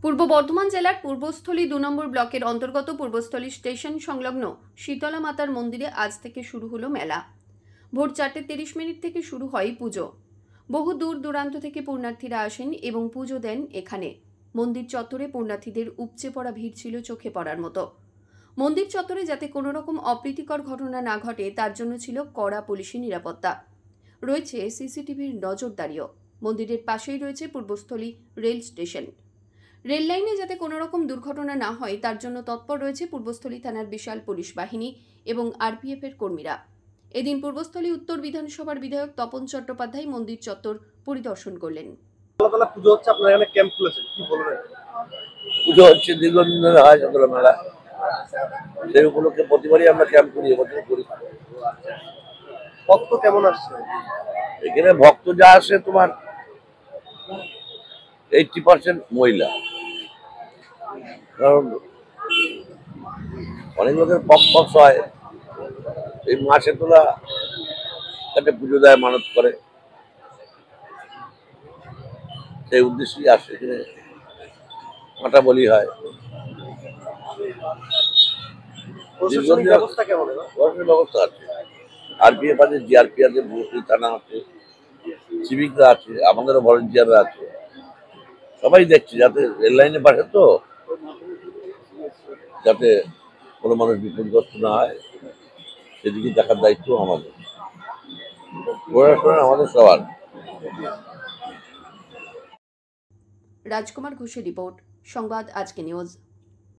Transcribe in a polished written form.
পূর্ব বর্ধমান জেলার পূর্বস্থলী ২ নম্বর ব্লকের অন্তর্গত পূর্বস্থলী স্টেশন সংলগ্ন শীতলা মাতার মন্দিরে আজ থেকে শুরু হলো মেলা। ভোর ৪:৩০ থেকে শুরু হয় পুজো। বহু দূর দূরান্ত থেকে পুণ্যার্থীরা আসেন এবং পুজো দেন এখানে। মন্দির চত্বরে পুণ্যার্থীদের উপচে পড়া ভিড় ছিল চোখে পড়ার মতো। মন্দির চত্বরে যাতে কোনো রকম অপ্রীতিকর ঘটনা না ঘটে তার জন্য ছিল কড়া পুলিশি নিরাপত্তা। রয়েছে সিসিটিভির নজরদারিও। মন্দিরের পাশেই রয়েছে পূর্বস্থলী রেল স্টেশন। রেল লাইনে যাতে কোনো রকম দুর্ঘটনা না হয় তার জন্য তৎপর রয়েছে পূর্বস্থলী থানার বিশাল পুলিশ বাহিনী এবং আরপিএফ এর কর্মীরা। এদিন পূর্বস্থলী উত্তর বিধানসভার বিধায়ক তপন চট্টোপাধ্যায় মন্দির চত্বর পরিদর্শন করলেন। পুজো হচ্ছে, আপনারা এখানে ক্যাম্প খুলেছেন, কি বলবেন? পুজো হচ্ছে, দীর্ঘদিন ধরে হয় শীতলা মেলা। সেই উপলক্ষে প্রতিবারই আমরা ক্যাম্প করি, এবছর করি। ভক্ত কেমন আসছে? এখানে ভক্ত যা আসে তোমার 80% মহিলা, কারণ অনেক লোকের পক্ষ হয় এই মাসে তোলা তাকে পুজো দেয়, মানত করে, সেই উদ্দেশ্যেই আসে। এখানে কাঁটা বলি হয়। প্রশাসনিক ব্যবস্থা কেমন? ব্যবস্থা আছে, আরপিএফ আছে, জিআরপি আছে, পূর্বস্থলী থানা আছে, সিভিকরা আছে, আমাদেরও ভলেন্টিয়াররা আছে। সবাই দেখছি যাতে রেল লাইনের পাশে তো যাতে কোনো মানুষ বিপদগ্রস্ত না হয় সেদিকে দেখার দায়িত্ব আমাদের, প্রশাসন আমাদের সবার। রাজকুমার ঘোষের রিপোর্ট, সংবাদ আজকে নিউজ।